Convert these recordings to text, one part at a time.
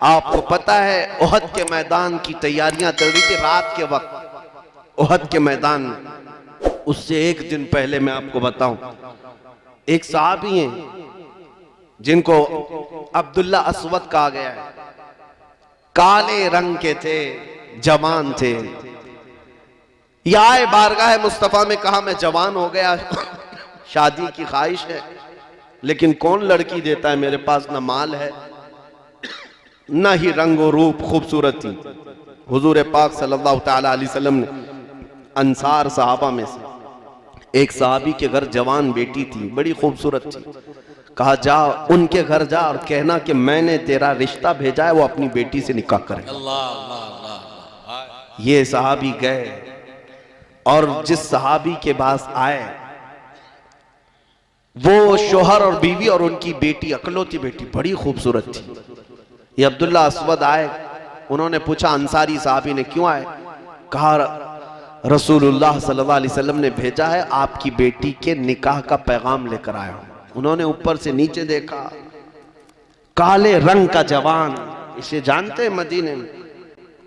आपको पता है ओहद के मैदान की तैयारियां चल रही थी रात के वक्त ओहद के मैदान में। उससे एक दिन पहले मैं आपको बताऊं, एक सहाबी हैं जिनको अब्दुल्ला अस्वद कहा गया है, काले रंग के थे, जवान थे। ये आए बारगाह मुस्तफा में, कहा मैं जवान हो गया, शादी की ख्वाहिश है, लेकिन कौन लड़की देता है, मेरे पास ना माल है ना ही रंग और रूप खूबसूरती। हुजूर पाक सल्लल्लाहु तआला अलैहि वसल्लम ने अंसार सहाबा में से एक सहाबी के घर जवान बेटी थी, बड़ी खूबसूरत थी। कहा जा उनके घर जा और कहना कि मैंने तेरा रिश्ता भेजा है, वो अपनी बेटी से निकाह करे। ये सहाबी गए और जिस सहाबी के पास आए वो शोहर और बीवी और उनकी बेटी, अकलौती बेटी, बड़ी खूबसूरत थी। ये अब्दुल्ला अस्वद आए, उन्होंने पूछा अंसारी साहबी ने क्यों आए? कहा रसूलुल्लाह सल्लल्लाहु अलैहि वसल्लम ने भेजा है, आपकी बेटी के निकाह का पैगाम लेकर आया हूं। उन्होंने ऊपर से नीचे देखा, काले रंग का जवान, इसे जानते हैं मदीने में,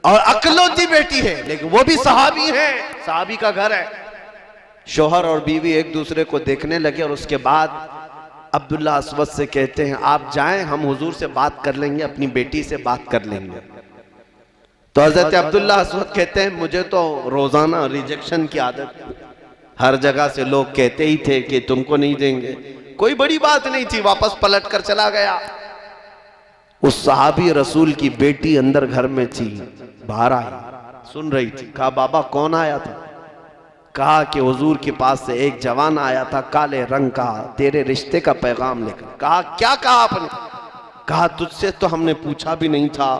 और अकलौती बेटी है, लेकिन वो भी सहाबी है, सहाबी का घर है। शोहर और बीवी एक दूसरे को देखने लगे और उसके बाद अब्दुल्ला अस्वद से कहते हैं आप जाएं, हम हुजूर से बात कर लेंगे, अपनी बेटी से बात कर लेंगे। तो हजरत अब्दुल्ला अस्वद कहते हैं मुझे तो रोजाना रिजेक्शन की आदत, हर जगह से लोग कहते ही थे कि तुमको नहीं देंगे, कोई बड़ी बात नहीं थी, वापस पलट कर चला गया। उस सहाबी रसूल की बेटी अंदर घर में थी, बाहर आई, सुन रही थी। कहा बाबा कौन आया था? कहा कि हुजूर के पास से एक जवान आया था, काले रंग का, तेरे रिश्ते का पैगाम लेकर। कहा क्या कहा आपने? कहा तुझसे तो हमने पूछा भी नहीं था,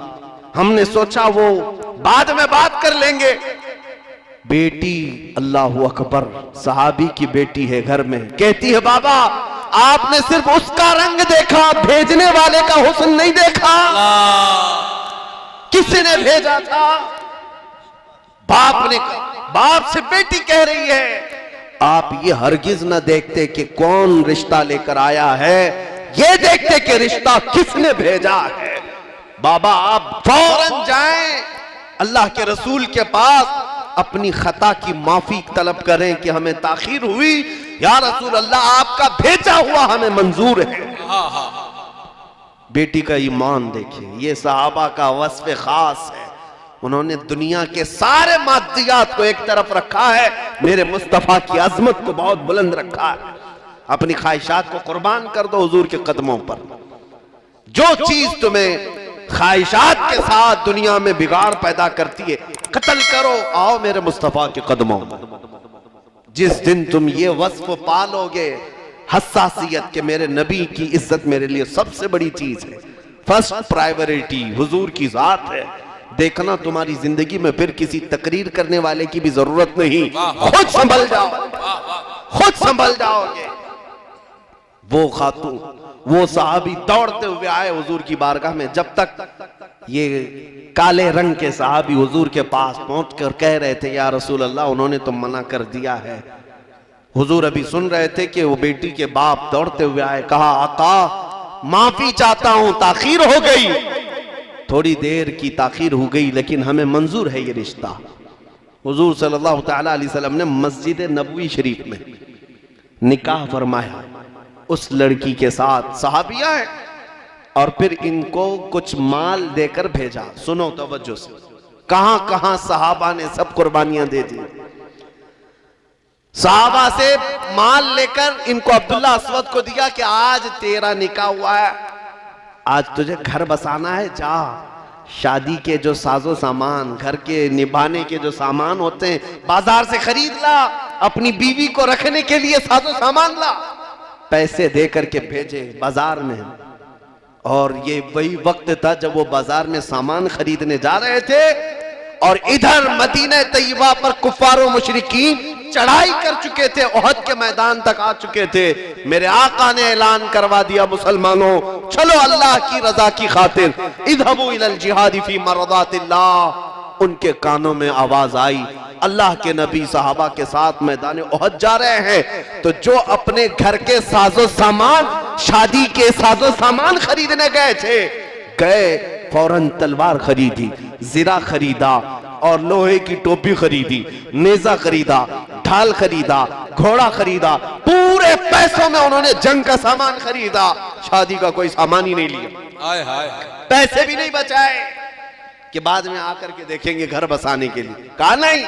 हमने सोचा वो बाद में बात कर लेंगे। बेटी, अल्लाहु अकबर, सहाबी की बेटी है घर में, कहती है बाबा आपने सिर्फ उसका रंग देखा, भेजने वाले का हुस्न नहीं देखा। किसने भेजा था? बाप ने। बाप से बेटी कह रही है आप ये हरगिज न देखते कि कौन रिश्ता लेकर आया है, ये देखते कि रिश्ता किसने भेजा है। बाबा आप फौरन जाएं अल्लाह के रसूल के पास, अपनी खता की माफी तलब करें कि हमें ताखीर हुई, या रसूल अल्लाह आपका भेजा हुआ हमें मंजूर है। बेटी का ईमान देखिए, ये सहाबा का वस्फ खास है। उन्होंने दुनिया के सारे मादियात को एक तरफ रखा है, मेरे मुस्तफा की अजमत को बहुत बुलंद रखा है। अपनी ख्वाहिशात को कुर्बान कर दो हुजूर के कदमों पर। जो चीज तुम्हें ख्वाहिशात के साथ दुनिया में बिगाड़ पैदा करती है, कत्ल करो, आओ मेरे मुस्तफा के कदमों में। जिस दिन तुम ये वस्फ पालोगे, हसासियत के मेरे नबी की इज्जत मेरे लिए सबसे बड़ी चीज है, फर्स्ट प्रायोरिटी हुजूर की जात है, देखना तुम्हारी जिंदगी में फिर किसी तकरीर करने वाले की भी जरूरत नहीं, खुद संभल जाओ, खुद संभल जाओगे। वो खातून, वो सहाबी दौड़ते हुए आए हुजूर की बारगाह में। जब तक ये काले रंग के सहाबी हुजूर के पास पहुंचकर कह रहे थे या रसूल अल्लाह उन्होंने तो मना कर दिया है, हुजूर अभी सुन रहे थे कि वो बेटी के बाप दौड़ते हुए आए। कहा आका माफी चाहता हूं, ताखीर हो गई, थोड़ी देर की ताखीर हो गई, लेकिन हमें मंजूर है ये रिश्ता। हुजूर सल्लल्लाहु तआला अलैहि वसल्लम ने मस्जिद नबवी शरीफ में निकाह फरमाया उस लड़की के साथ। सहाबिया है और फिर इनको कुछ माल देकर भेजा। सुनो तवज्जो से, कहां कहां सहाबा ने सब कुर्बानियां दे दी। सहाबा से माल लेकर इनको अब्दुल्ला अस्वद को दिया कि आज तेरा निकाह हुआ है, आज तुझे घर बसाना है, जा शादी के जो साजो सामान, घर के निभाने के जो सामान होते हैं बाजार से खरीद ला, अपनी बीवी को रखने के लिए साजो सामान ला। पैसे दे करके भेजे बाजार में। और ये वही वक्त था जब वो बाजार में सामान खरीदने जा रहे थे और इधर मदीना तैयबा पर कुफार और मुशरिकीन चढ़ाई कर चुके थे, ओहद के मैदान तक आ चुके थे। मेरे आका ने ऐलान करवा दिया मुसलमानों चलो अल्लाह की रजा की खातिर इज़हबू इलल जिहादी फी मरदातिल्लाह। उनके कानों में आवाज आई, अल्लाह के नबी सहाबा के साथ मैदान ओहद जा रहे हैं। तो जो अपने घर के साजो सामान, शादी के साजो सामान खरीदने गए थे, गए, फौरन तलवार खरीदी, जिरा खरीदा और लोहे की टोपी खरीदी, नेजा खरीदा, ढाल खरीदा, घोड़ा खरीदा, पूरे पैसों में उन्होंने जंग का सामान खरीदा। शादी का कोई सामान ही नहीं लिया, हाय हाय, पैसे भी नहीं बचाए कि बाद में आकर के देखेंगे घर बसाने के लिए। कहा नहीं,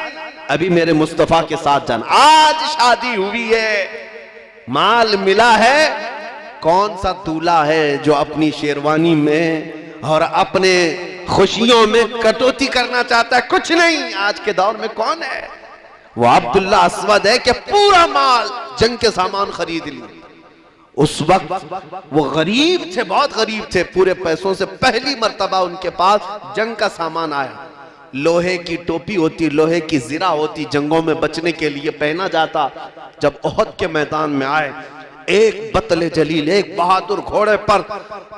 अभी मेरे मुस्तफा के साथ जाना। आज शादी हुई है, माल मिला है, कौन सा दूल्हा है जो अपनी शेरवानी में और अपने खुशियों में कटौती करना चाहता है? कुछ नहीं। आज के दौर में कौन है? वो अब्दुल्ला अस्वद है कि पूरा माल जंग के सामान खरीद लिया। उस वक्त वो गरीब थे, बहुत गरीब थे, पूरे पैसों से पहली मर्तबा उनके पास जंग का सामान आया। लोहे की टोपी होती, लोहे की जिरा होती, जंगों में बचने के लिए पहना जाता। जब ओहद के मैदान में आए, एक बतले जलील, एक बहादुर घोड़े पर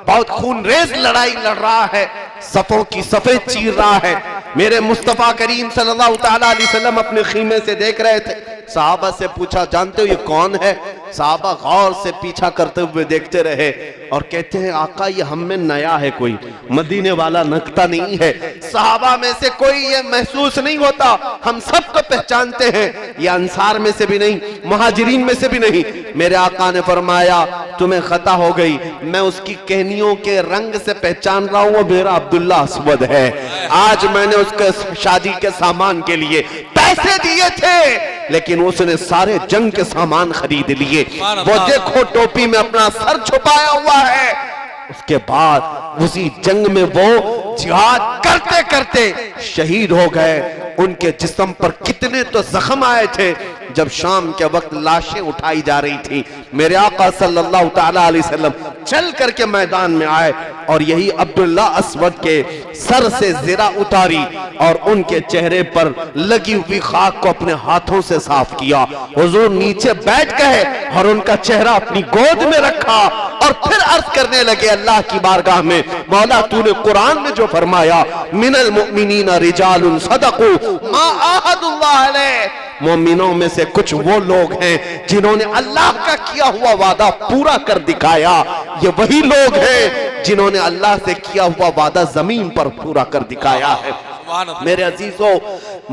बहुत खूनरेज लड़ाई लड़ रहा है, सफों की सफेद चीर रहा है। मेरे मुस्तफा करीम सल्लल्लाहु तआला अलैहि वसल्लम अपने खीमे से देख रहे थे। साहबा से पूछा, जानते हो ये कौन है? साहबा गौर से पीछा करते हुए देखते रहे और कहते हैं, आका ये हम में नया है, कोई मदीने वाला नक्ता नहीं है। साहबा में से कोई ये महसूस नहीं होता, हम सबको पहचानते हैं, ये अंसार में से भी नहीं, मुहाजिरीन में से भी नहीं। मेरे आका ने फरमाया, तुम्हें खता हो गई, मैं उसकी कहनियों के रंग से पहचान रहा हूं, वो मेरा अब्दुल्ला अस्वद है। आज मैंने उसके शादी के सामान के लिए पैसे दिए थे, लेकिन उसने सारे जंग के सामान खरीद लिए। वो देखो टोपी में अपना सर छुपाया हुआ है। उसके बाद उसी जंग में वो जिहाद करते करते शहीद हो गए। उनके जिस्म पर कितने तो जख्म आए थे। जब शाम के वक्त लाशें उठाई जा रही थी, मेरे आका सल्लल्लाहु तआला अलैहि वसल्लम चल करके मैदान में आए और यही अब्दुल्ला अस्वद के सर से जिरा उतारी और उनके चेहरे पर लगी हुई खाक को अपने हाथों से साफ किया। हुजूर नीचे बैठ गए और उनका चेहरा अपनी गोद में रखा और फिर अर्ज करने लगे अल्लाह की बारगाह में, मौला तूने कुरान में जो फरमाया, मिनल मुमिनीना रिजालुन सदकू मा आहदुल्लाह अलैह, मोमिनों में से कुछ वो लोग हैं जिन्होंने अल्लाह का किया हुआ वादा पूरा कर दिखाया। ये वही लोग हैं जिन्होंने अल्लाह से किया हुआ वादा जमीन पर पूरा कर दिखाया है। मेरे अजीजों,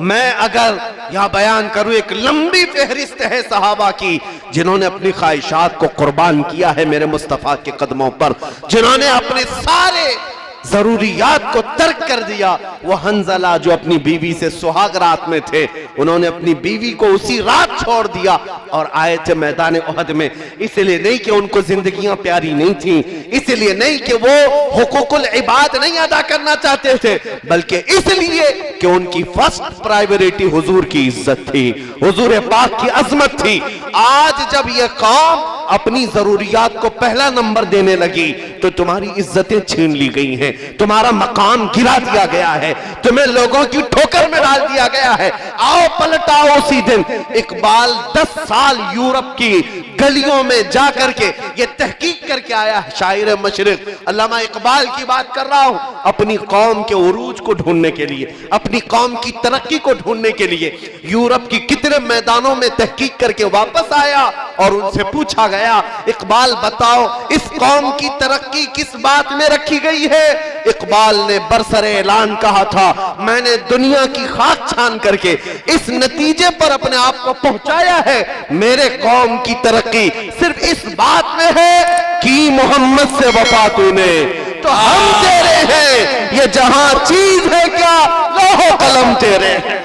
मैं अगर यह बयान करूं, एक लंबी फहरिस्त है सहाबा की जिन्होंने अपनी ख्वाहिशात को कुर्बान किया है मेरे मुस्तफा के कदमों पर, जिन्होंने अपने सारे जरूरियात को तर्क कर दिया। वो हंजला जो अपनी बीवी से सुहाग रात में थे, उन्होंने अपनी बीवी को उसी रात छोड़ दिया और आए थे मैदान ओहद में। इसलिए नहीं कि उनको जिंदगियां प्यारी नहीं थी, इसलिए नहीं कि वो हुकूकुल इबाद नहीं अदा करना चाहते थे, बल्कि इसलिए कि उनकी फर्स्ट प्रायोरिटी हुजूर की इज्जत थी, हुजूर पाक की अजमत थी। आज जब ये कौम अपनी जरूरियात को पहला नंबर देने लगी तो तुम्हारी इज्जतें छीन ली गई हैं, तुम्हारा मकाम गिरा दिया गया है, तुम्हें लोगों की ठोकर में डाल दिया गया है। आओ पलटाओ उसी दिन। इकबाल 10 साल यूरोप की गलियों में जा करके ये तहकीक करके आया है, शायर मशरिक अल्लामा इकबाल की बात कर रहा हूं, अपनी कौम के उरूज को ढूंढने के लिए, अपनी कौम की तरक्की को ढूंढने के लिए यूरोप की कितने मैदानों में तहकीक करके वापस आया और उनसे पूछा गया, इकबाल बताओ इस कौम की तरक्की किस बात में रखी गई है? इकबाल ने बरसरे ऐलान कहा था, मैंने दुनिया की खाक छान करके इस नतीजे पर अपने आप को पहुंचाया है, मेरे कौम की तरक्की सिर्फ इस बात में है कि मोहम्मद से वफा तूने, तो हम तेरे हैं, ये जहां चीज है क्या, लोहो कलम तेरे हैं।